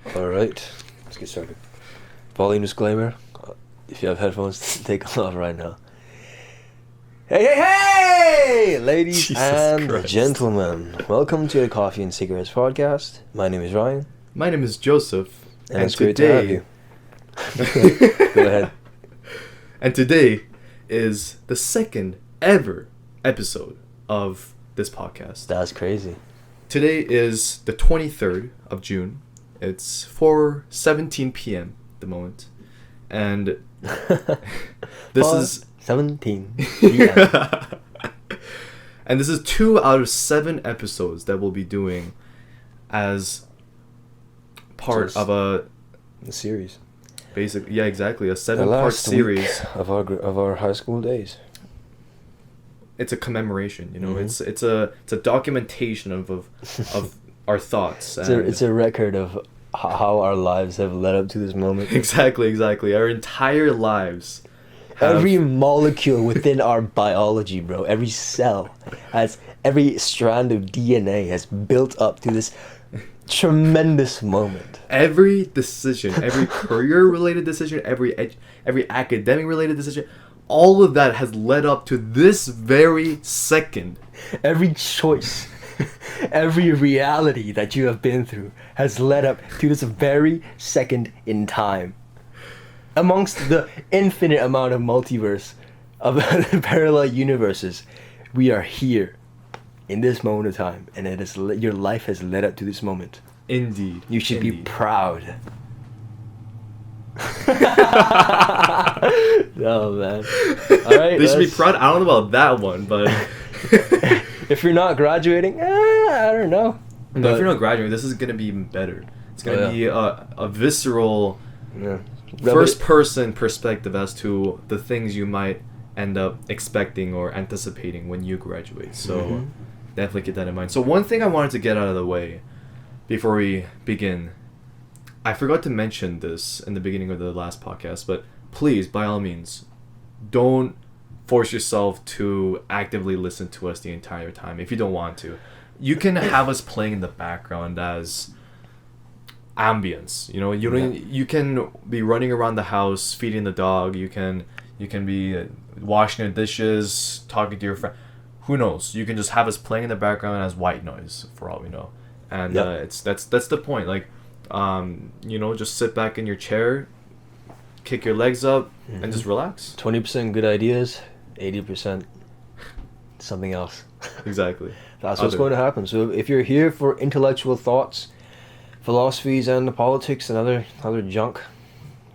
Alright, let's get started. Volume disclaimer. If you have headphones, take them off right now. Hey! Ladies Jesus and Christ. gentlemen, welcome to the Coffee and Cigarettes podcast. My name is Ryan. My name is Joseph. And it's great to have you. Go ahead. And today is the second ever episode of this podcast. That's crazy. Today is the 23rd of June. It's 4:17 p.m. at the moment. And this is 17. Yeah. and this is 2 out of 7 episodes that we'll be doing as part of a series. Basically, yeah, exactly, a The 7-part last series week of our high school days. It's a commemoration, you know. Mm-hmm. It's a documentation of our thoughts. It's a record of how our lives have led up to this moment. Exactly. Our entire lives. Every molecule within our biology, bro, every cell every strand of DNA has built up to this tremendous moment. Every decision, every career-related decision, every academic-related decision, all of that has led up to this very second. Every choice, every reality that you have been through has led up to this very second in time. Amongst the infinite amount of multiverse of parallel universes, we are here in this moment of time, and your life has led up to this moment. Indeed. You should be proud. Oh man! All right, they should be proud. I don't know about that one, but if you're not graduating, I don't know. No, if you're not graduating, this is gonna be even better. It's gonna be a visceral, first-person perspective as to the things you might end up expecting or anticipating when you graduate. So definitely keep that in mind. So one thing I wanted to get out of the way before we begin, I forgot to mention this in the beginning of the last podcast, but please, by all means, don't force yourself to actively listen to us the entire time if you don't want to. You can have us playing in the background as ambience. You know, you can be running around the house feeding the dog. You can be washing the dishes, talking to your friend. Who knows? You can just have us playing in the background as white noise for all we know. And that's the point. Like, just sit back in your chair, kick your legs up, and just relax. 20% good ideas, 80% something else. Exactly. That's what's going to happen. So if you're here for intellectual thoughts, philosophies, and the politics and other junk,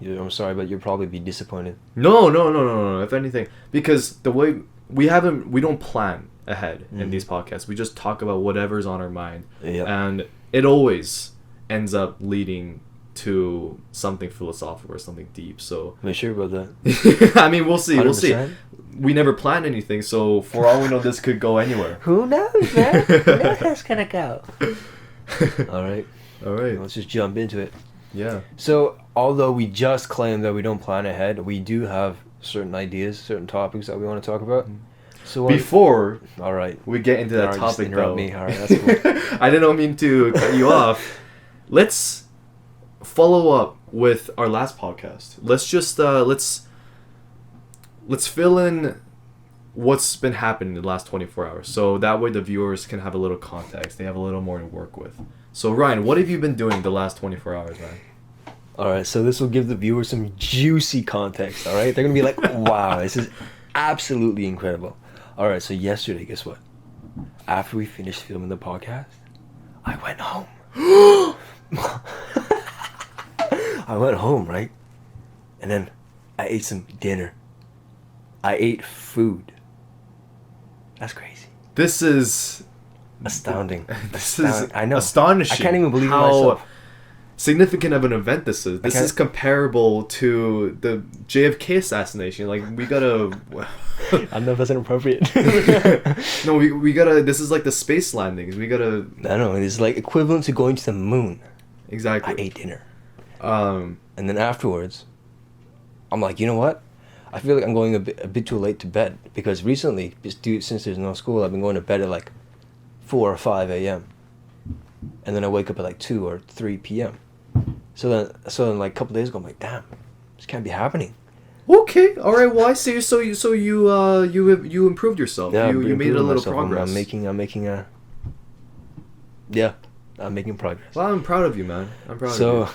I'm sorry, but you'll probably be disappointed. No. If anything, because the way we don't plan ahead in these podcasts. We just talk about whatever's on our mind, and it always ends up leading to something philosophical or something deep. So I'm sure about that. I mean, we'll see. 100%. We'll see. We never planned anything, so for all we know, this could go anywhere. Who knows, man? Who knows how it's gonna go? All right. Let's just jump into it. Yeah. So, although we just claim that we don't plan ahead, we do have certain ideas, certain topics that we want to talk about. So before we get into that topic, though, me. All right, that's cool. I didn't mean to cut you off. Let's follow up with our last podcast. Let's just let's fill in what's been happening in the last 24 hours, so that way the viewers can have a little context. They have a little more to work with. So Ryan, what have you been doing the last 24 hours, man? All right, so this will give the viewers some juicy context. All right, they're gonna be like, "Wow, this is absolutely incredible." All right, so yesterday, guess what? After we finished filming the podcast, I went home. I went home, right? And then I ate some dinner. I ate food. That's crazy. This is astounding. I know. Astonishing. I can't even believe myself. Significant of an event this is. This is comparable to the JFK assassination. Like, we gotta... I don't know if that's inappropriate. No, we gotta... This is like the space landings. We gotta... I know. It's like equivalent to going to the moon. Exactly. I ate dinner. And then afterwards, I'm like, you know what? I feel like I'm going a bit too late to bed. Because recently, since there's no school, I've been going to bed at like 4 or 5 a.m. And then I wake up at like 2 or 3 p.m. So then like a couple days ago, I'm like, damn, this can't be happening. Okay, all right. Well, I see. So you improved yourself. Yeah, You made a little myself. progress. I'm making progress. Well, I'm proud of you, man. I'm proud of So,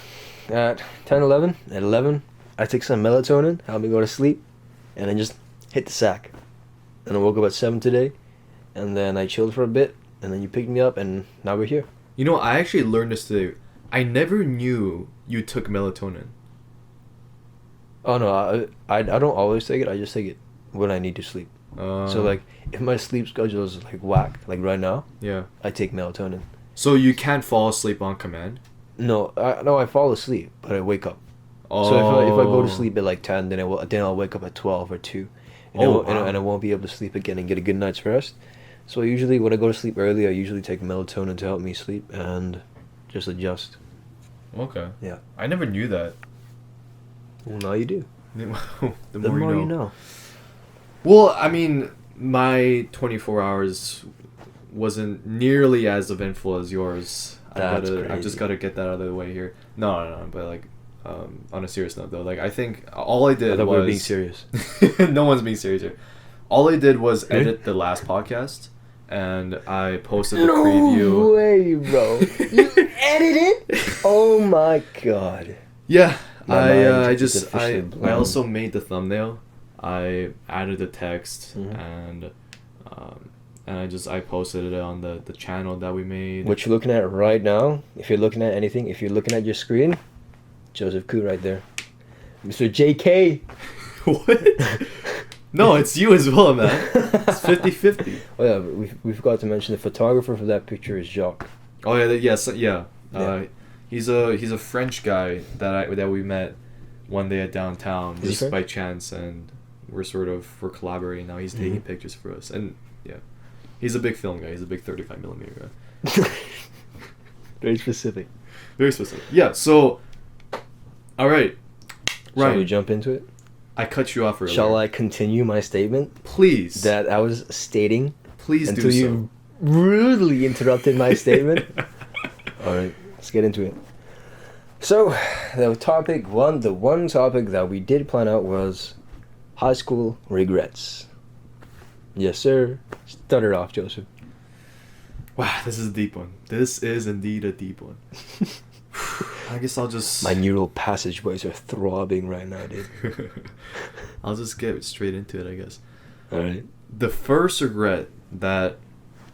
at 10, 11, at 11, I took some melatonin, helped me go to sleep, and then just hit the sack. And I woke up at 7 today, and then I chilled for a bit, and then you picked me up, and now we're here. you. You know, I actually learned this today. I never knew you took melatonin. Oh no, I don't always take it. I just take it when I need to sleep. So like, if my sleep schedule is like whack, like right now, Yeah. I take melatonin. So you can't fall asleep on command. No, I fall asleep, but I wake up. Oh. So if I go to sleep at like 10, then I'll wake up at 12 or 2, and, and I won't be able to sleep again and get a good night's rest. So usually when I go to sleep early, I usually take melatonin to help me sleep and just adjust. Okay. Yeah. I never knew that. Well, now you do. The The more you know. Well, I mean, my 24 hours wasn't nearly as eventful as yours. I just gotta get that out of the way here. No, but like, on a serious note though, like I think all I did I thought was... we were being serious. No one's being serious here. All I did was edit the last podcast, and I posted the preview. No way, bro! You edited? Oh my god. Yeah, My I mind is officially blown. I also made the thumbnail. I added the text, Mm-hmm. and I posted it on the channel that we made. What you're looking at right now, if you're looking at anything, if you're looking at your screen, Joseph Koo right there. Mr. JK! What? No, it's you as well, man. It's 50-50. Oh yeah, we forgot to mention the photographer for that picture is Jacques. Oh yeah, yes, yeah. Yeah. He's a French guy that we met one day at downtown Is he just French? by chance, and we're collaborating now. He's taking Mhm. pictures for us, and yeah, he's a big film guy. He's a big 35mm guy. Very specific. Very specific. Yeah. So, all right, Shall we Ryan, jump into it? I cut you off earlier. Shall I continue my statement Please. that I was stating Please until do so. you rudely interrupted my statement? All right, let's get into it. So, the one topic that we did plan out was high school regrets. Yes, sir. Start it off, Joseph. Wow, this is a deep one. This is indeed a deep one. I guess I'll just... My neural passageways are throbbing right now, dude. I'll just get straight into it, I guess. All right. The first regret that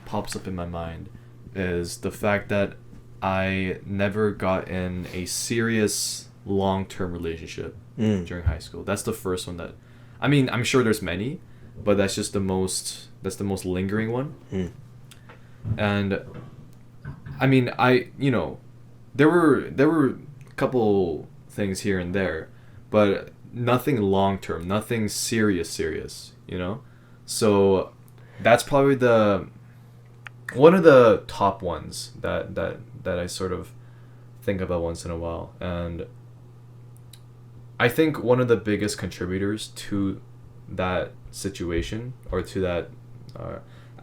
pops up in my mind is the fact that I never got in a serious long-term relationship during high school. That's the first one that... I mean, I'm sure there's many, but that's just the most lingering one. And I mean, there were a couple things here and there, but nothing long term, nothing serious, So that's probably one of the top ones that I sort of think about once in a while. And I think one of the biggest contributors to that situation, or to that,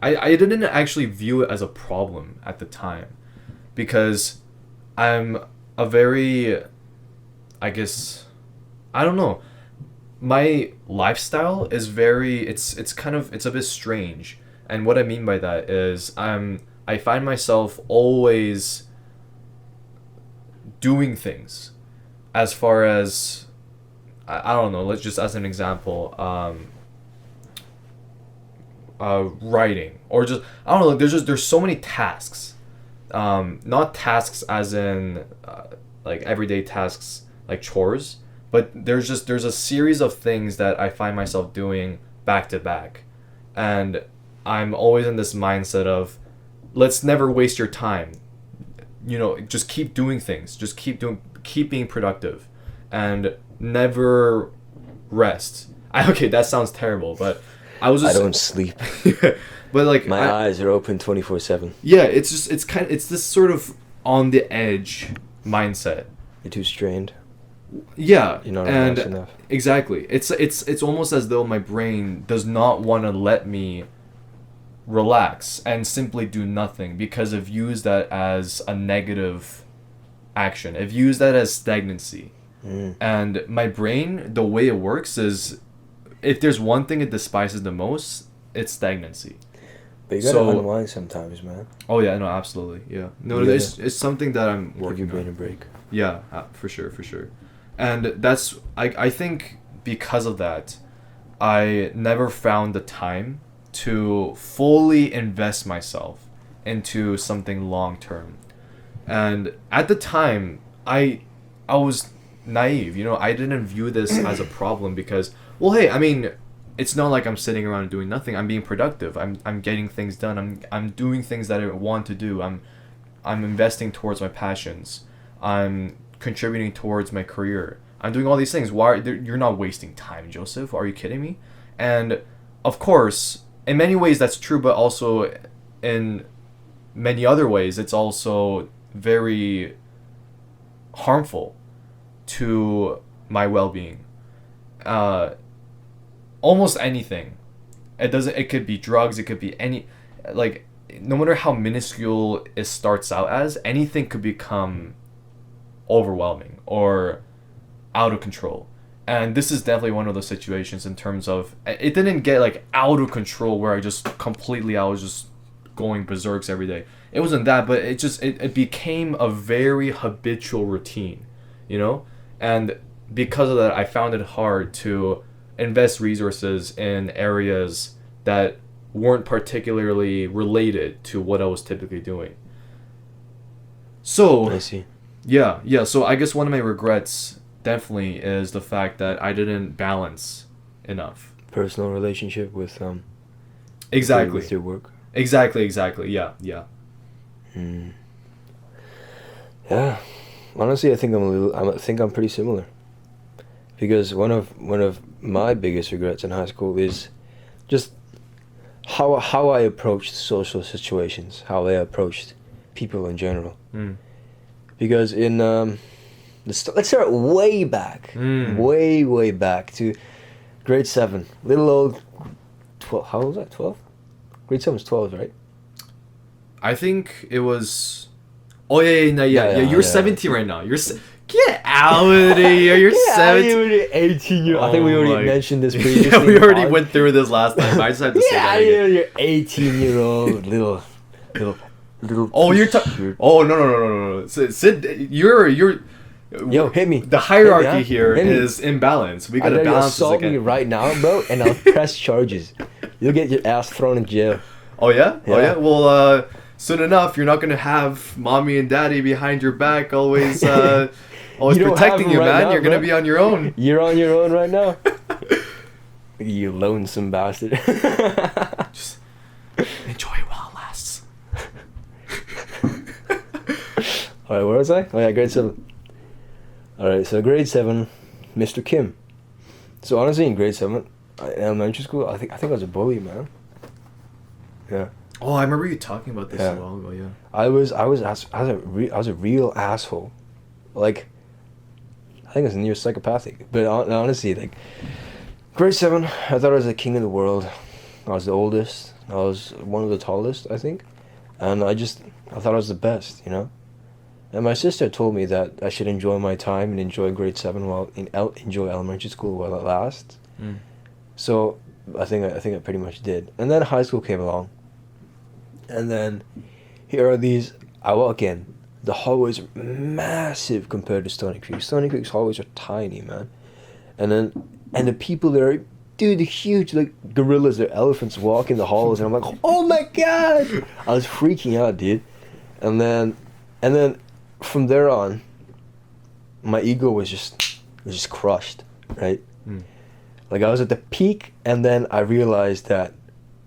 I didn't actually view it as a problem at the time, because I'm a very, I guess, I don't know, my lifestyle is it's a bit strange. And what I mean by that is I find myself always doing things, as far as, I don't know, let's just, as an example, writing, or just, I don't know, there's so many tasks, not tasks as in like everyday tasks like chores, but there's a series of things that I find myself doing back to back, and I'm always in this mindset of, let's never waste your time, just keep doing things, just keep being productive, and never rest. Okay, that sounds terrible, but I don't sleep. But like, my eyes are open 24/7. Yeah, it's this sort of on the edge mindset. You're too strained. Yeah, You're not and relaxed enough. exactly. It's almost as though my brain does not want to let me relax and simply do nothing, because I've used that as a negative action. It views that as stagnancy. And my brain, the way it works is, if there's one thing it despises the most, it's stagnancy. But you gotta unwind sometimes, man. Oh yeah, no, absolutely, yeah. No, it's something that I'm working on. Give your brain a break. Yeah, for sure. And that's, I think because of that, I never found the time to fully invest myself into something long term. And at the time, I was naive, you know, I didn't view this as a problem because, well, hey, I mean, it's not like I'm sitting around doing nothing. I'm being productive. I'm getting things done. I'm doing things that I want to do. I'm investing towards my passions. I'm contributing towards my career. I'm doing all these things. Why you're not wasting time, Joseph? Are you kidding me? And of course, in many ways that's true, but also in many other ways it's also very harmful to my well-being. Almost anything. It could be drugs, it could be any, like, no matter how minuscule it starts out as, anything could become overwhelming or out of control. And this is definitely one of those situations in terms of, it didn't get like out of control where I was just going berserks every day. It wasn't that, but it became a very habitual routine, you know? And because of that, I found it hard to invest resources in areas that weren't particularly related to what I was typically doing. So I see. Yeah. So I guess one of my regrets definitely is the fact that I didn't balance enough. Personal relationship with exactly with your work. Exactly. Yeah. Yeah. Honestly, I think I'm pretty similar. Because one of my biggest regrets in high school is just how I approached social situations, how I approached people in general. Because in let's start way back, way back to grade 7, little old 12. How old was that? 12? Grade 7 was 12, right? I think it was. Oh yeah. You're 17 right now. Get out of here! You're 17. 18 year. I think we already mentioned this previously. Yeah, we already went through this last time. I just had to say that again. You're 18-year-old little. Oh, you're. Oh no. Sid, you're. Yo, hit me. The hierarchy here is imbalanced. We gotta balance this assault again. me right now, bro, and I'll press charges. You'll get your ass thrown in jail. Oh yeah? Oh yeah. Well, soon enough, you're not gonna have mommy and daddy behind your back always. Always protecting you, man. You're gonna be on your own. You're on your own right now. You lonesome bastard. Just enjoy it while it lasts. Alright, where was I? Oh yeah, grade 7. Alright, so grade 7, Mr. Kim. So honestly, in grade 7, in elementary school, I think I was a bully, man. Yeah. Oh, I remember you talking about this a while ago. Yeah. I was a real asshole. Like, I think it's near psychopathic. But honestly, like, grade 7, I thought I was the king of the world. I was the oldest. I was one of the tallest, I think. And I thought I was the best, you know? And my sister told me that I should enjoy my time and enjoy grade 7 enjoy elementary school while it lasts. So I think I pretty much did. And then high school came along. And then here are these. I walk in. The hallways are massive compared to Stony Creek. Stony Creek's hallways are tiny, man. And the people there, dude, they're huge, like gorillas. They're elephants walking the halls, and I'm like, oh my god! I was freaking out, dude. And then from there on, my ego was just crushed, right? Like, I was at the peak, and then I realized that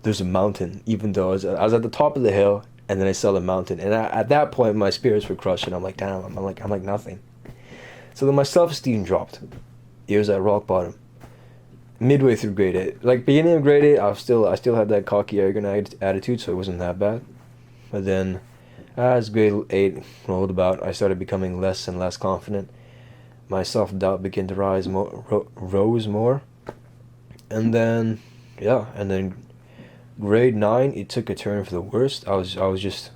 there's a mountain, even though I was at the top of the hill, and then I saw the mountain, and at that point my spirits were crushed, and I'm like, damn, I'm like nothing. So then my self-esteem dropped. It was at rock bottom. Midway through grade 8, like beginning of grade 8, I still had that cocky, arrogant attitude, so it wasn't that bad. But then, as grade 8 rolled about, I started becoming less and less confident. My self-doubt began to rose more, and then grade 9, it took a turn for the worst. I just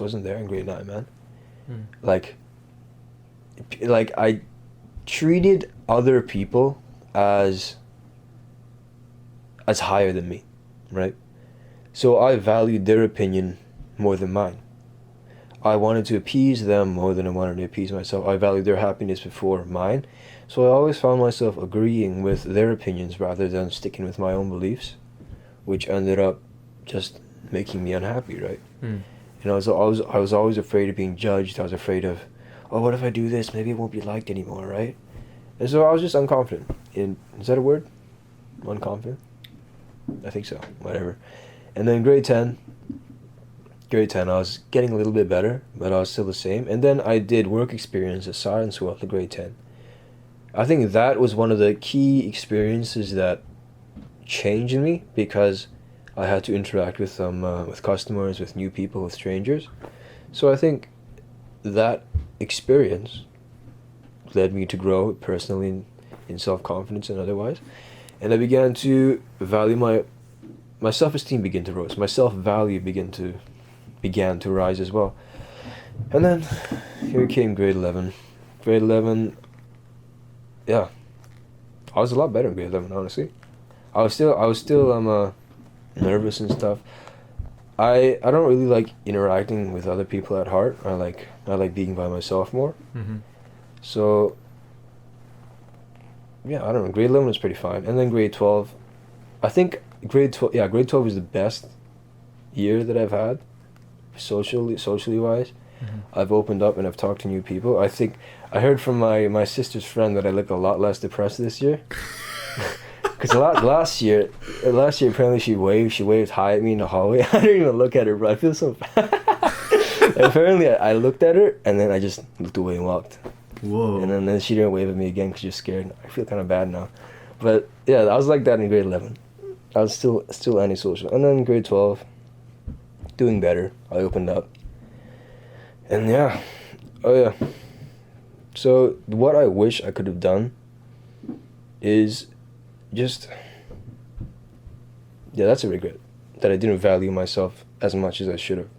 wasn't there in grade 9, man. Like I treated other people as higher than me, right? So I valued their opinion more than mine. I wanted to appease them more than I wanted to appease myself. I valued their happiness before mine. So I always found myself agreeing with their opinions rather than sticking with my own beliefs, which ended up just making me unhappy, right? You know, I was always afraid of being judged. I was afraid of, oh, what if I do this? Maybe it won't be liked anymore, right? And so I was just unconfident. Is that a word? Unconfident? I think so. Whatever. And then grade 10, I was getting a little bit better, but I was still the same. And then I did work experience at science well to grade 10. I think that was one of the key experiences that changed me, because I had to interact with with customers, with new people, with strangers. So I think that experience led me to grow personally in self-confidence and otherwise. And I began to value my self-esteem began to rise. My self-value began to rise as well. And then here came grade 11. Grade 11, yeah, I was a lot better in grade 11, honestly. I was still nervous and stuff. I don't really like interacting with other people at heart. I like being by myself more. So yeah, I don't know. Grade 11 was pretty fine. And then grade 12, I think grade 12 is the best year that I've had, socially wise. I've opened up and I've talked to new people. I think I heard from my sister's friend that I look a lot less depressed this year. Because last year apparently she waved hi at me in the hallway. I didn't even look at her, bro. I feel so bad. Apparently I looked at her and then I just looked away and walked. Whoa. And then she didn't wave at me again because she was scared. I feel kind of bad now. But yeah, I was like that in grade 11. I was still antisocial. And then grade 12, doing better. I opened up. And yeah. Oh yeah. So what I wish I could have done is just... Yeah, that's a regret. That I didn't value myself as much as I should have.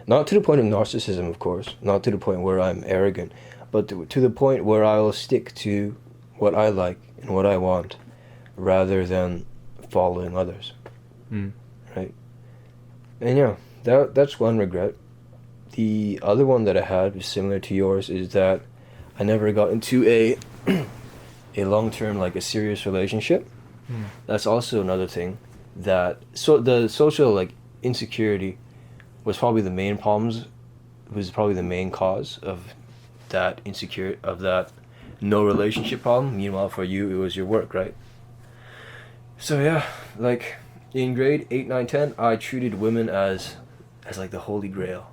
Not to the point of narcissism, of course. Not to the point where I'm arrogant. But to the point where I'll stick to what I like and what I want rather than following others. Right? And yeah, that's one regret. The other one that I had was similar to yours, is that I never got into a long-term, like a serious relationship. That's also another thing that... So the social, like, insecurity was probably the main cause of that no relationship problem. Meanwhile, for you, it was your work, right? So yeah, like in grade 8, 9, 10, I treated women as like the holy grail.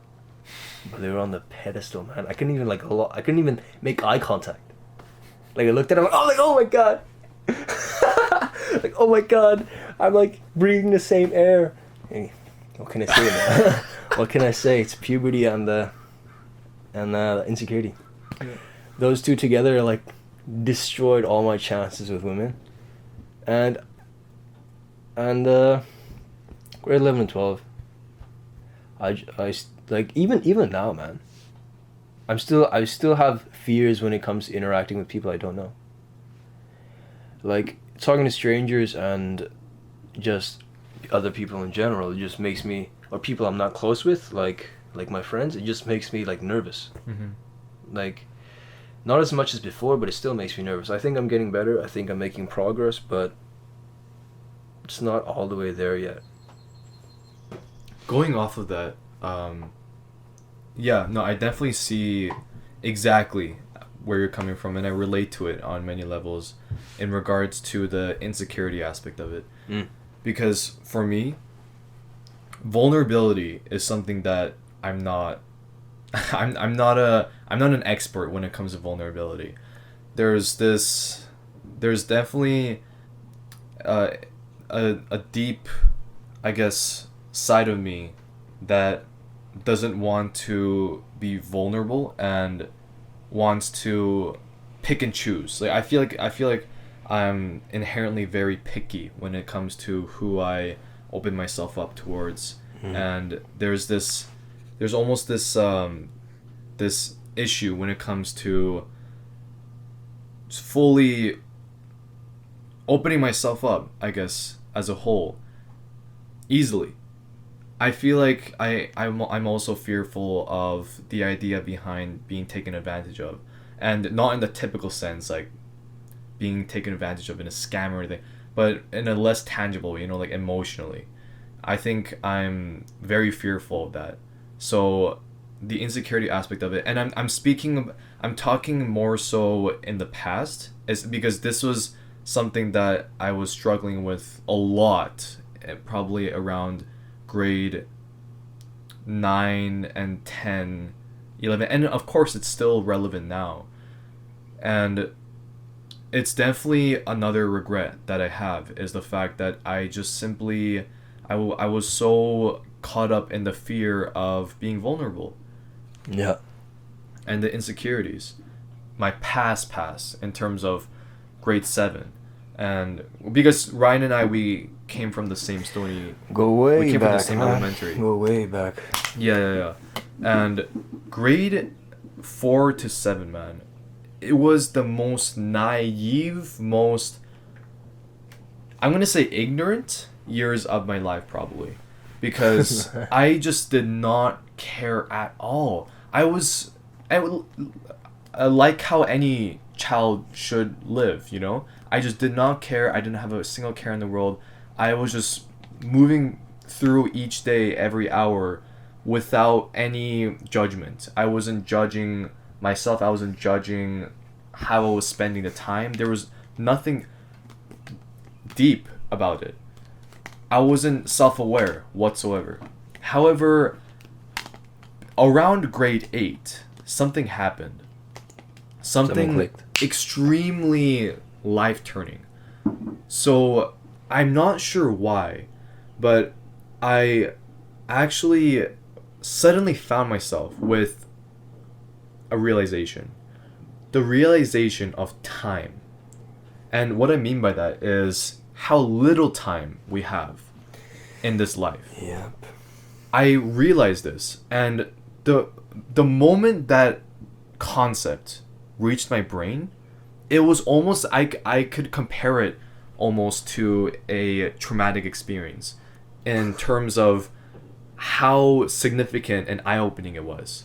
But they were on the pedestal, man. I couldn't even make eye contact. Like I looked at them, oh my god. Like, oh my god, I'm like breathing the same air. Hey, what can I say, man? What can I say? It's puberty and insecurity. Yeah. Those two together like destroyed all my chances with women. And grade 11 and 12, I like even now, man. I still have fears when it comes to interacting with people I don't know. Like talking to strangers and just other people in general, it just makes me, or people I'm not close with, like my friends, it just makes me like nervous. Like not as much as before, but it still makes me nervous. I think I'm getting better. I think I'm making progress, but it's not all the way there yet. Going off of that, yeah, no, I definitely see exactly where you're coming from, and I relate to it on many levels in regards to the insecurity aspect of it. Because for me, vulnerability is something that I'm not I'm not an expert when it comes to vulnerability. There's definitely a deep, I guess, side of me that doesn't want to be vulnerable and wants to pick and choose. Like I feel like I'm inherently very picky when it comes to who I open myself up towards. And there's almost this this issue when it comes to fully opening myself up, I guess, as a whole, easily. I feel like I'm also fearful of the idea behind being taken advantage of, and not in the typical sense like being taken advantage of in a scam or anything, but in a less tangible way, like emotionally. I think I'm very fearful of that. So the insecurity aspect of it, and I'm talking more so in the past, is because this was something that I was struggling with a lot, probably around grade 9 and 10, 11, and of course it's still relevant now. And it's definitely another regret that I have, is the fact that I just simply I was so caught up in the fear of being vulnerable. Yeah. And the insecurities. My past in terms of grade 7. And because Ryan and I, we came from the same Stony. Go way we came back, from the same man. elementary. Go way back. Yeah. And grade 4 to 7, man, it was the most naive, most, I'm gonna say ignorant years of my life, probably, because I just did not care at all. I like how any child should live, I just did not care. I didn't have a single care in the world. I was just moving through each day, every hour, without any judgment. I wasn't judging myself. I wasn't judging how I was spending the time. There was nothing deep about it. I wasn't self-aware whatsoever. However, around grade 8, something happened. Something extremely life-turning. So I'm not sure why, but I actually suddenly found myself with a realization. The realization of time. And what I mean by that is how little time we have in this life. Yep. I realized this, and the moment that concept reached my brain, it was almost, I could compare it almost to a traumatic experience in terms of how significant and eye-opening it was.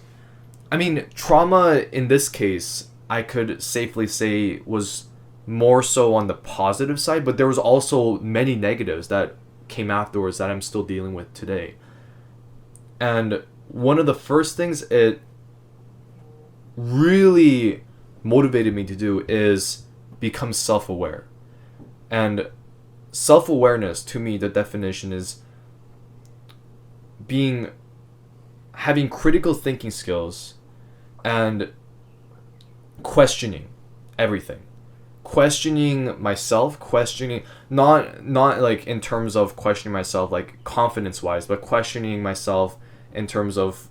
I mean, trauma in this case, I could safely say, was more so on the positive side, but there was also many negatives that came afterwards that I'm still dealing with today. And one of the first things it really motivated me to do is become self-aware. And self-awareness, to me, the definition is having critical thinking skills and questioning everything. Questioning myself, not like in terms of questioning myself like confidence wise, but questioning myself in terms of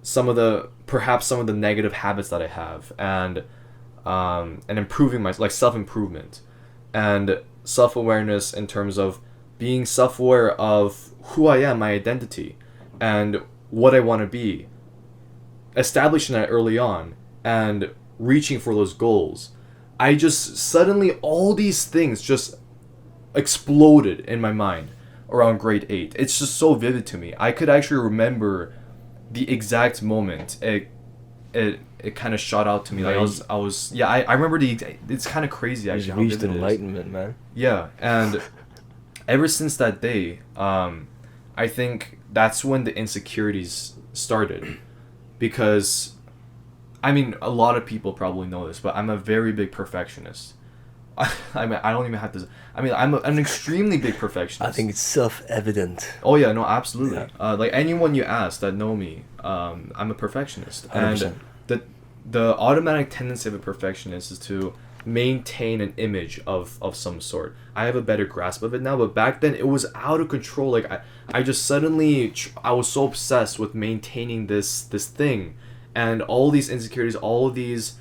some of the negative habits that I have, and improving like self-improvement and self-awareness in terms of being self-aware of who I am, my identity, and what I want to be, establishing that early on and reaching for those goals. I just suddenly, all these things just exploded in my mind around grade 8. It's just so vivid to me. I could actually remember the exact moment it kind of shot out to me. Like I remember it's kind of crazy actually. You reached enlightenment, man. Yeah, and ever since that day, I think that's when the insecurities started, because I mean, a lot of people probably know this, but I'm a very big perfectionist. I mean, I don't even have to. I mean, I'm an extremely big perfectionist. I think it's self-evident. Oh yeah, no, absolutely. Yeah. Like anyone you ask that know me, I'm a perfectionist. 100%. And the automatic tendency of a perfectionist is to maintain an image of some sort. I have a better grasp of it now, but back then it was out of control. Like I just suddenly I was so obsessed with maintaining this thing, and all these insecurities, all this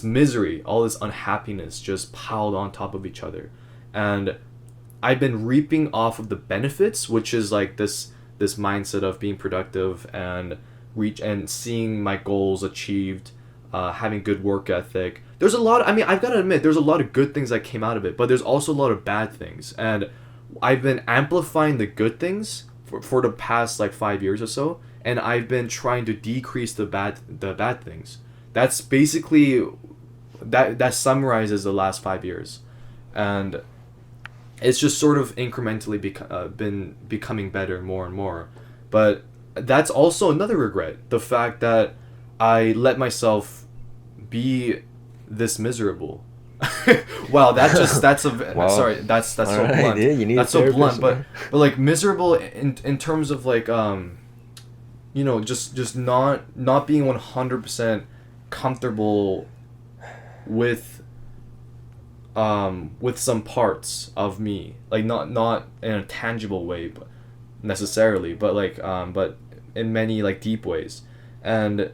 misery, all this unhappiness just piled on top of each other. And I've been reaping off of the benefits, which is like this mindset of being productive and reach and seeing my goals achieved, having good work ethic. There's a lot. I mean, I've got to admit, there's a lot of good things that came out of it, but there's also a lot of bad things, and I've been amplifying the good things for the past like 5 years or so, and I've been trying to decrease the bad things. That's basically that summarizes the last 5 years, and it's just sort of incrementally been becoming better more and more. But that's also another regret, the fact that I let myself be this miserable. Wow, that's a Wow. sorry, that's so Alright, blunt. yeah, you need That's a so therapist, blunt, but man. like miserable in terms of like just not being 100% comfortable with some parts of me, like not in a tangible way, but necessarily, but like but in many like deep ways, and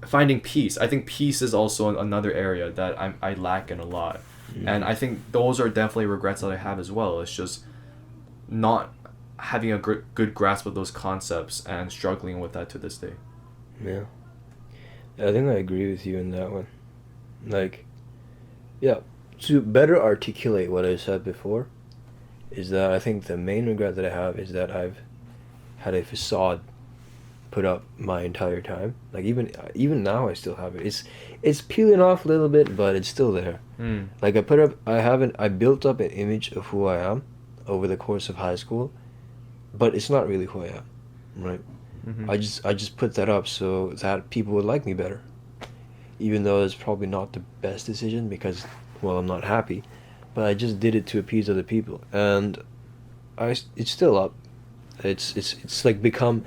finding peace. I think peace is also another area that I lack in a lot, and I think those are definitely regrets that I have as well. It's just not having a good grasp of those concepts and struggling with that to this day. Yeah. I think I agree with you in that one. Like, yeah, to better articulate what I said before, is that I think the main regret that I have is that I've had a facade put up my entire time. Like even now I still have it. It's peeling off a little bit, but it's still there. Like I built up an image of who I am over the course of high school, but it's not really who I am, right? Mm-hmm. I just put that up so that people would like me better, even though it's probably not the best decision because, well, I'm not happy, but I just did it to appease other people, and it's still up. It's like become.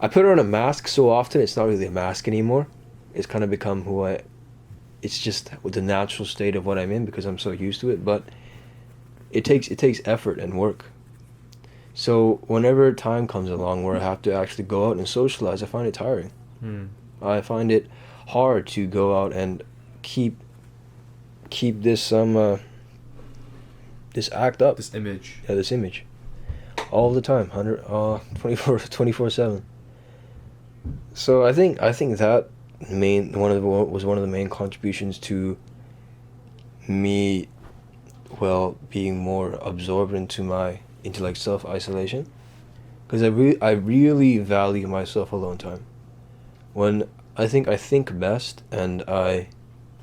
I put on a mask so often it's not really a mask anymore. It's kind of become who I. It's just the natural state of what I'm in because I'm so used to it, but it takes effort and work. So whenever time comes along where I have to actually go out and socialize, I find it tiring. I find it hard to go out and keep this this act up. This image. Yeah, this image. All the time, 24/7. So I think that was one of the main contributions to me, well, being more absorbed into like self-isolation, because I really value my self-alone time. When I think best and I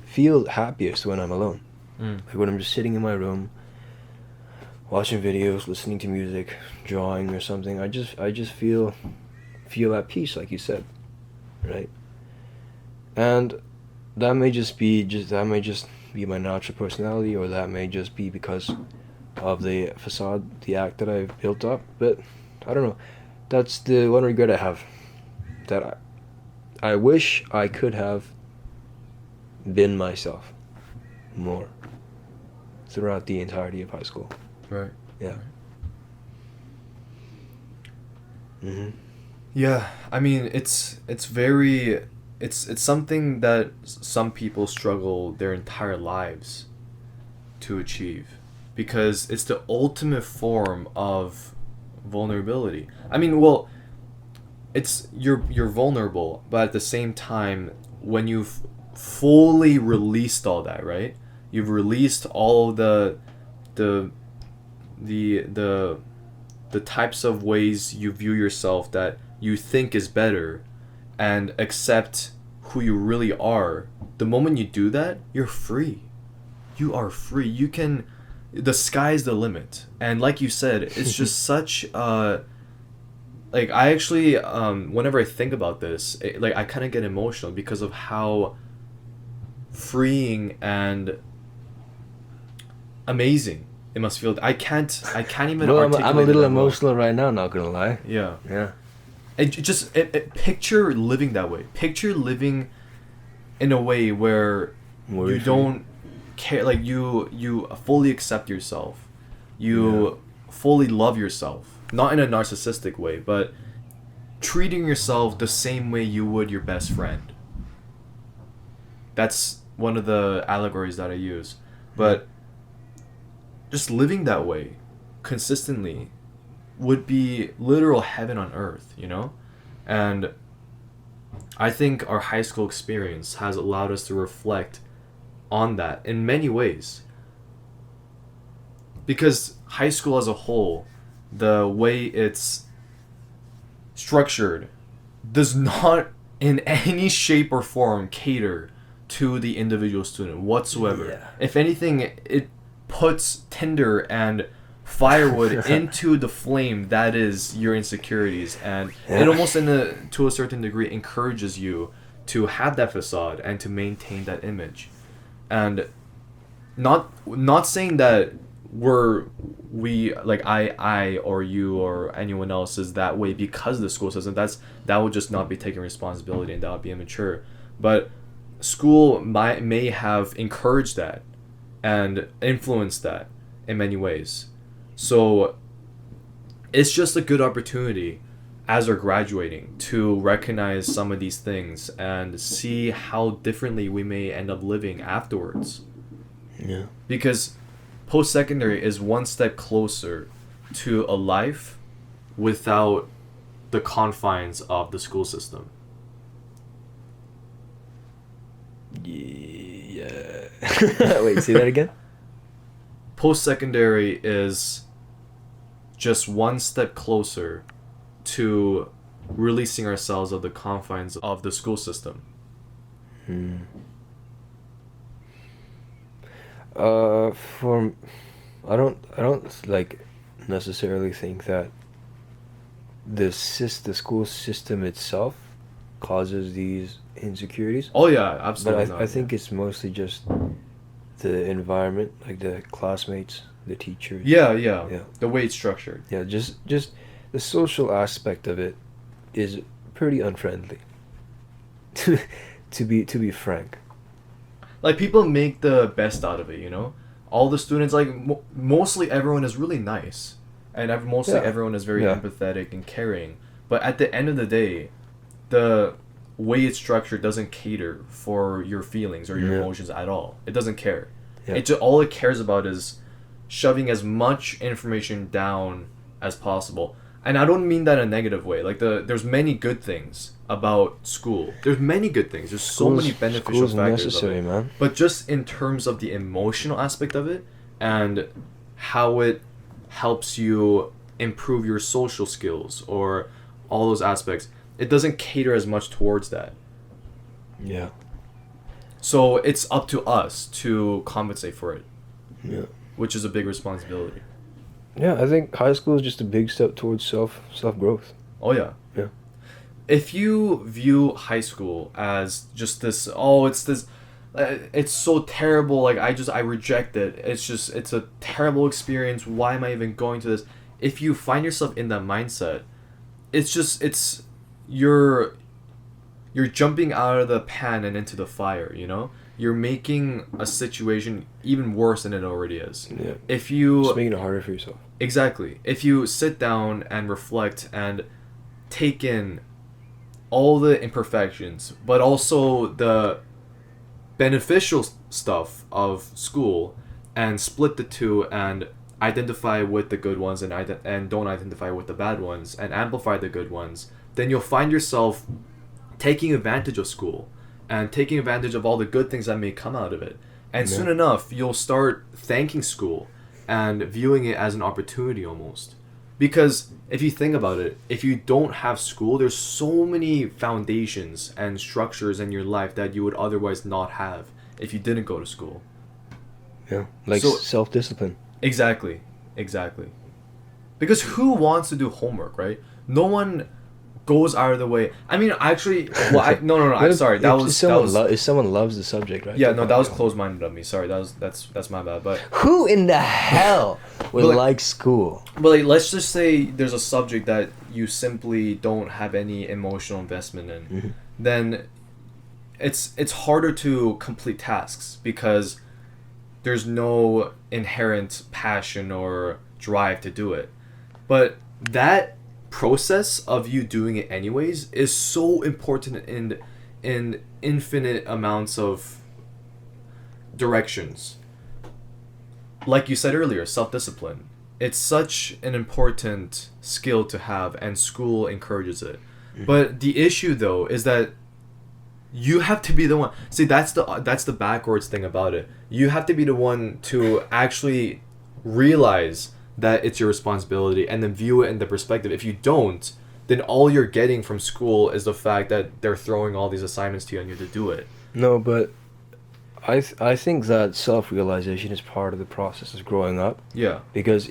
feel happiest when I'm alone. Like when I'm just sitting in my room, watching videos, listening to music, drawing or something. I just feel at peace, like you said, right? And that may just be my natural personality, or that may just be because of the facade, the act that I've built up. But I don't know. That's the one regret I have. That I wish I could have been myself more throughout the entirety of high school. Right. Yeah. Mhm. Yeah, I mean it's very it's something that some people struggle their entire lives to achieve, because it's the ultimate form of vulnerability. I mean, well, it's you're vulnerable, but at the same time, when you've fully released all that, right? You've released all the the types of ways you view yourself that you think is better, and accept who you really are. The moment you do that, you're free. You are free. You can, the sky's the limit. And like you said, it's just such like I actually whenever I think about this, like I kind of get emotional because of how freeing and amazing it must feel. I can't even No, articulate I'm a it little that well. emotional right now, not gonna lie. Yeah. Yeah. Picture living that way. Picture living in a way where Worry you free. don't care, like you fully accept yourself. You fully love yourself. Not in a narcissistic way, but treating yourself the same way you would your best friend. That's one of the allegories that I use. But just living that way consistently would be literal heaven on earth, you know? And I think our high school experience has allowed us to reflect on that in many ways. Because high school as a whole, the way it's structured, does not in any shape or form cater to the individual student whatsoever. Yeah. If anything, it puts tinder and firewood into the flame that is your insecurities, and it almost to a certain degree encourages you to have that facade and to maintain that image. And not saying that we like I or you or anyone else is that way because of the school system. That would just not be taking responsibility, and that would be immature. But school may have encouraged that and influenced that in many ways. So it's just a good opportunity as we're graduating to recognize some of these things and see how differently we may end up living afterwards. Yeah. Because post-secondary is one step closer to a life without the confines of the school system. Yeah. Wait, say that again? Post-secondary is just one step closer to releasing ourselves of the confines of the school system. I don't like necessarily think that the school system itself causes these insecurities. Oh yeah, absolutely. But I think it's mostly just the environment, like the classmates, the teachers. Yeah. The way it's structured. Yeah, just the social aspect of it is pretty unfriendly. to be frank. Like, people make the best out of it, you know? All the students, like, mostly everyone is really nice. And everyone is very empathetic and caring. But at the end of the day, the way it's structured doesn't cater for your feelings or your emotions at all. It doesn't care. Yeah. All it cares about is shoving as much information down as possible. And I don't mean that in a negative way. Like, there's many good things about school. There's many good things. There's so many beneficial factors necessary, of it. Man. But just in terms of the emotional aspect of it and how it helps you improve your social skills or all those aspects, it doesn't cater as much towards that. Yeah. So it's up to us to compensate for it. Yeah. Which is a big responsibility. Yeah, I think high school is just a big step towards self growth. Oh yeah. Yeah. If you view high school as just this, it's so terrible, like I reject it. It's a terrible experience. Why am I even going to this? If you find yourself in that mindset, you're jumping out of the pan and into the fire, you know? You're making a situation even worse than it already is. Yeah. If you just making it harder for yourself. Exactly. If you sit down and reflect and take in all the imperfections, but also the beneficial stuff of school, and split the two and identify with the good ones and don't identify with the bad ones and amplify the good ones, then you'll find yourself taking advantage of school and taking advantage of all the good things that may come out of it. And soon enough, you'll start thanking school and viewing it as an opportunity almost. Because if you think about it, if you don't have school, there's so many foundations and structures in your life that you would otherwise not have if you didn't go to school. Yeah, like self-discipline. Exactly. Because who wants to do homework, right? No one goes out of the way. I mean, actually, no. I'm sorry. If someone loves the subject, right? Yeah, no, that was closed-minded of me. Sorry, that's my bad. But who in the hell would like school? But like, let's just say there's a subject that you simply don't have any emotional investment in. Mm-hmm. Then it's harder to complete tasks because there's no inherent passion or drive to do it. But that process of you doing it anyways is so important in infinite amounts of directions. Like you said earlier, self-discipline. It's such an important skill to have, and school encourages it. Mm-hmm. But the issue though is that You have to be the one. See, that's the backwards thing about it. You have to be the one to actually realize that it's your responsibility and then view it in the perspective. If you don't, then all you're getting from school is the fact that they're throwing all these assignments to you and you have to do it. No, but I think that self-realization is part of the process of growing up. Yeah. Because,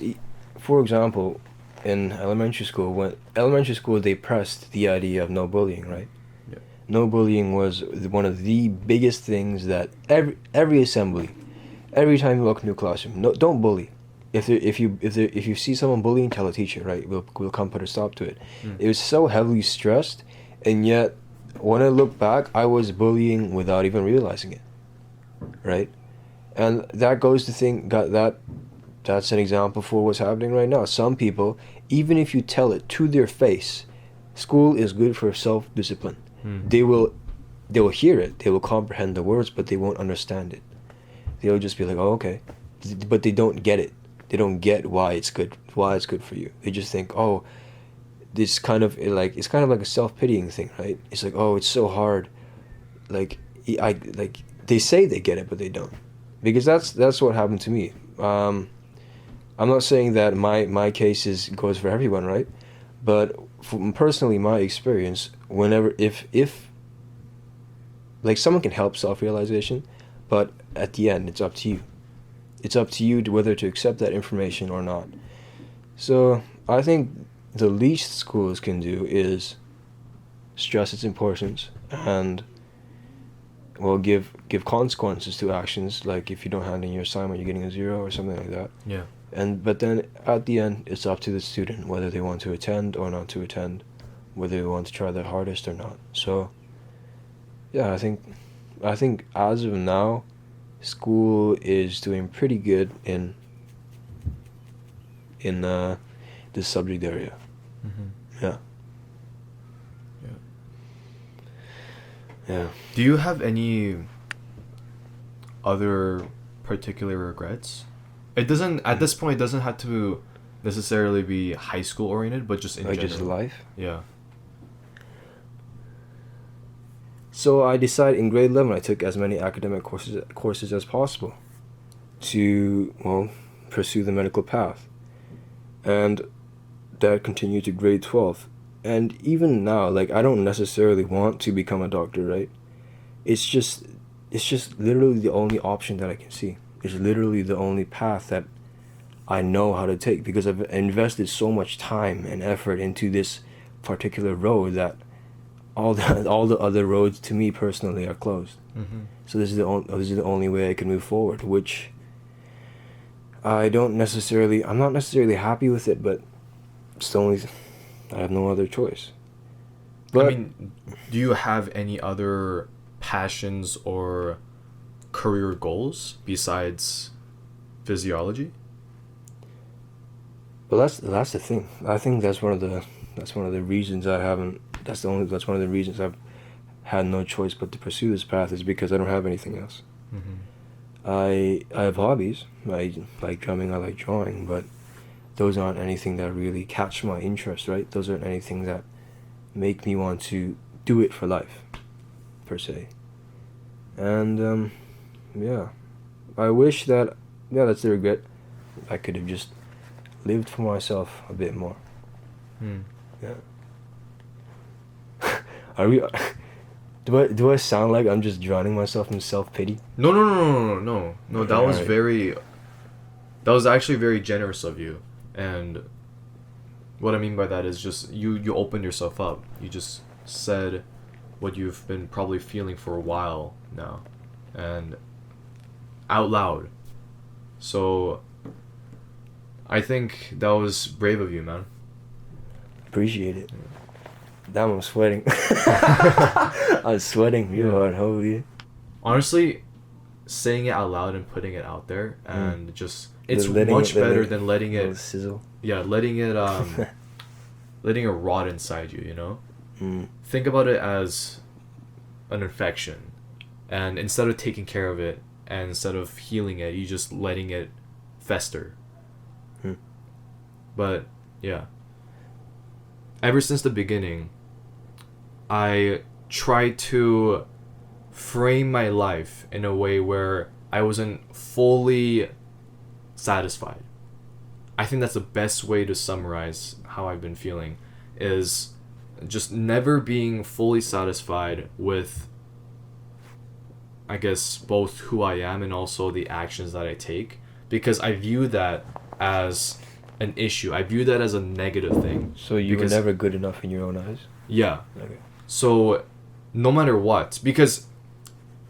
for example, in elementary school, they pressed the idea of no bullying, right? Yeah. No bullying was one of the biggest things that every assembly, every time you walk into a classroom, no, don't bully. If you see someone bullying, tell a teacher, right? We'll come put a stop to it. It was so heavily stressed, and yet when I look back, I was bullying without even realizing it, right? And that goes to that's an example for what's happening right now. Some people, even if you tell it to their face, school is good for self-discipline. They will hear it, they will comprehend the words, but they won't understand it. They'll just be like, oh, okay, but they don't get it. They don't get why it's good for you. They just think, oh, it's kind of like a self-pitying thing, right? It's like, oh, it's so hard. Like they say they get it, but they don't, because that's what happened to me. I'm not saying that my case goes for everyone, right? But personally, my experience, whenever if like someone can help self-realization, but at the end, it's up to you. It's up to you whether to accept that information or not. So I think the least schools can do is stress its importance and, well, give consequences to actions. Like if you don't hand in your assignment, you're getting a 0 or something like that. Yeah. But then at the end, it's up to the student whether they want to attend or not to attend, whether they want to try their hardest or not. So yeah, I think as of now, school is doing pretty good in this subject area. Yeah. Yeah. Do you have any other particular regrets? It doesn't, at this point, it doesn't have to necessarily be high school oriented, but just in general. Just life? Yeah. So I decided in grade 11 I took as many academic courses as possible to, well, pursue the medical path. And that continued to grade 12. And even now, like, I don't necessarily want to become a doctor, right? It's just literally the only option that I can see. It's literally the only path that I know how to take, because I've invested so much time and effort into this particular road that all the other roads to me personally are closed. So this is the only way I can move forward, which I'm not necessarily happy with it, but it's the only, I have no other choice. But I mean, do you have any other passions or career goals besides physiology? Well, that's the thing. I think that's one of the reasons I haven't. That's one of the reasons I've had no choice but to pursue this path, is because I don't have anything else. I have hobbies. I like drumming. I like drawing, but those aren't anything that really catch my interest. Right? Those aren't anything that make me want to do it for life, per se. And yeah, I wish that. Yeah, that's the regret. I could have just lived for myself a bit more. Yeah. Are we? Do I sound like I'm just drowning myself in self-pity? No. That was Alright. That was actually very generous of you. And what I mean by that is just you opened yourself up. You just said what you've been probably feeling for a while now, and out loud. So I think that was brave of you, man. Appreciate it. Damn, I'm sweating. I'm sweating real hard, holy. Honestly, saying it out loud and putting it out there, and just it's much better than letting it sizzle. Yeah, letting it letting it rot inside you, you know? Mm. Think about it as an infection, and instead of taking care of it and instead of healing it, you just letting it fester. But yeah, ever since the beginning, I try to frame my life in a way where I wasn't fully satisfied. I think that's the best way to summarize how I've been feeling, is just never being fully satisfied with, I guess, both who I am and also the actions that I take, because I view that as an issue. I view that as a negative thing. So you were never good enough in your own eyes? Yeah. Okay. So no matter what, because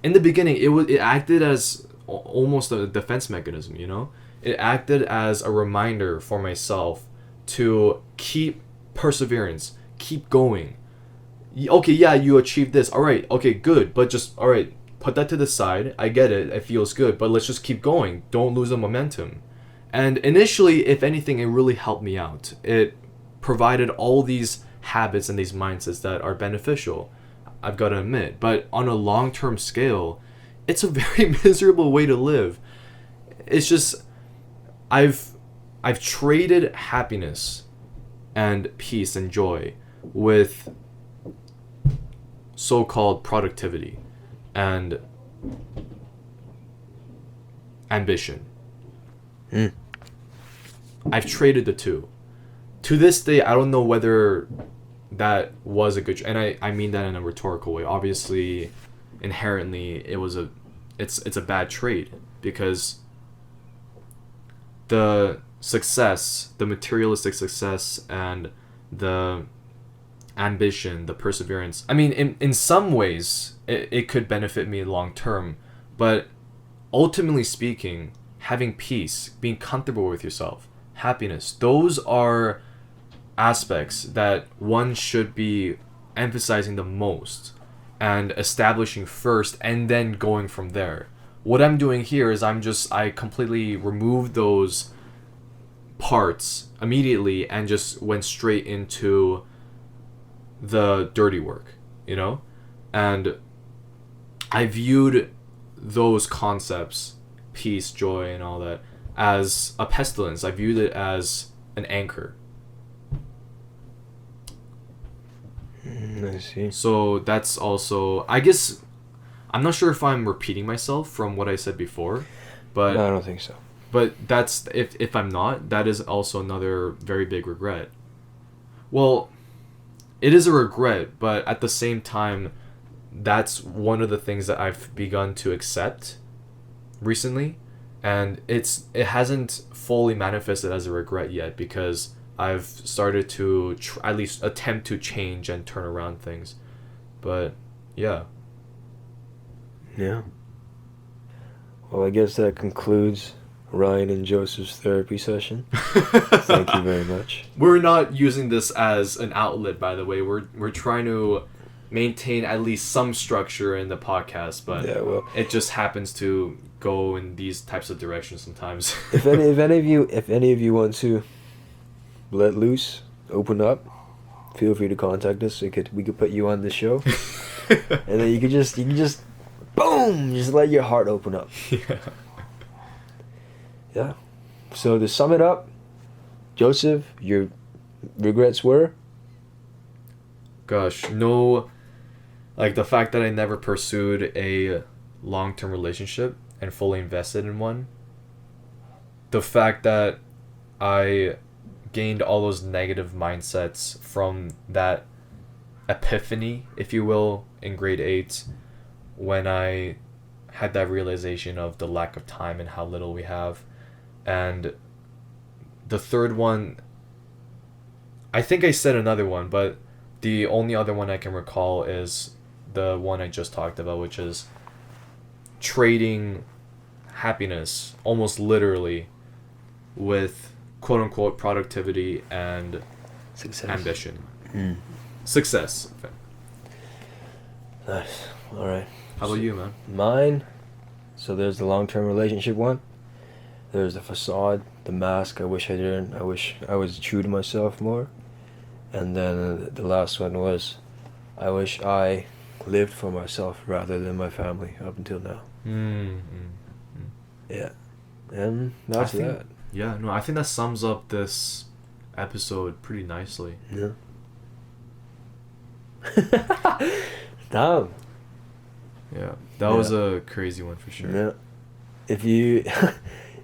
in the beginning it acted as almost a defense mechanism, you know? It acted as a reminder for myself to keep perseverance, keep going. Okay, yeah, you achieved this. All right, okay, good. But just, all right, put that to the side. I get it. It feels good. But let's just keep going. Don't lose the momentum. And initially, if anything, it really helped me out. It provided all these habits and these mindsets that are beneficial, I've got to admit. But on a long-term scale, it's a very miserable way to live. It's just, I've traded happiness and peace and joy with so-called productivity and ambition. I've traded the two. To this day, I don't know whether that was a good, and I mean that in a rhetorical way. Obviously, inherently, it's a bad trade, because the success, the materialistic success, and the ambition, the perseverance, I mean, in some ways it could benefit me long term, but ultimately speaking, having peace, being comfortable with yourself, happiness, those are aspects that one should be emphasizing the most and establishing first, and then going from there. What I'm doing here is I completely removed those parts immediately and just went straight into the dirty work, you know? And I viewed those concepts, peace, joy, and all that, as a pestilence. I viewed it as an anchor. I see. So that's also, I guess, I'm not sure if I'm repeating myself from what I said before, but no, I don't think so. But that's, if I'm not, that is also another very big regret. Well, it is a regret, but at the same time, that's one of the things that I've begun to accept recently, and it hasn't fully manifested as a regret yet, because I've started to at least attempt to change and turn around things. But yeah. Yeah. Well, I guess that concludes Ryan and Joseph's therapy session. Thank you very much. We're not using this as an outlet, by the way. We're trying to maintain at least some structure in the podcast, but yeah, well, it just happens to go in these types of directions sometimes. if any of you want to let loose, open up, feel free to contact us. We could put you on the show, and then you can just boom, just let your heart open up. Yeah. So to sum it up, Joseph, your regrets were? Gosh, no, like the fact that I never pursued a long-term relationship and fully invested in one. The fact that I gained all those negative mindsets from that epiphany, if you will, in grade 8, when I had that realization of the lack of time and how little we have. And the third one, I think I said another one, but the only other one I can recall is the one I just talked about, which is trading happiness, almost literally, with quote-unquote productivity and Success. Ambition. Success. Nice. All right. How about you, man? Mine, so there's the long-term relationship one. There's the facade, the mask. I wish I didn't. I wish I was true to myself more. And then the last one was, I wish I lived for myself rather than my family up until now. Yeah. And that's that. Yeah, no, I think that sums up this episode pretty nicely. Yeah. Damn. Yeah, that was a crazy one for sure. Yeah. If you,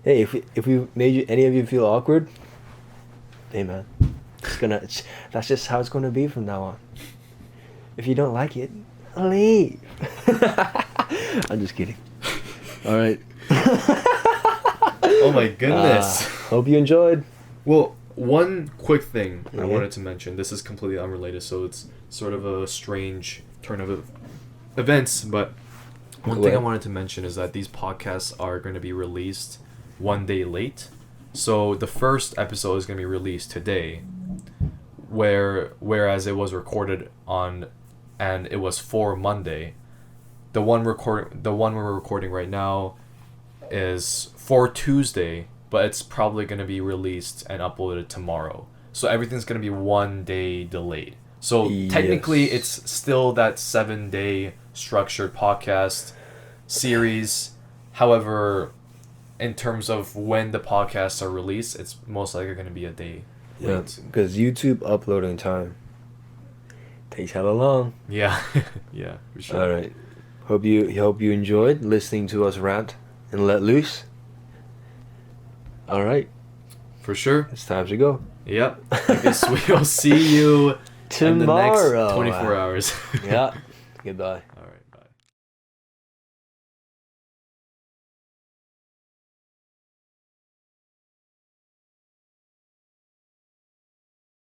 hey, if we made any of you feel awkward, hey man, that's just how it's gonna be from now on. If you don't like it, leave. I'm just kidding. All right. Oh my goodness. Hope you enjoyed. Well, one quick thing I wanted to mention. This is completely unrelated, so it's sort of a strange turn of events, but one thing I wanted to mention is that these podcasts are going to be released one day late. So the first episode is going to be released today, whereas it was recorded on, and it was for Monday. The one we're recording right now is for Tuesday, but it's probably going to be released and uploaded tomorrow. So everything's going to be one day delayed. So technically it's still that 7-day structured podcast series. However, in terms of when the podcasts are released, it's most likely going to be a day late. Because YouTube uploading time takes hella long. Yeah. Yeah, for sure. All right. Hope you enjoyed listening to us rant and let loose. All right. For sure. It's time to go. Yep. I guess we'll see you tomorrow in the next 24 hours. Yeah. Goodbye. All right.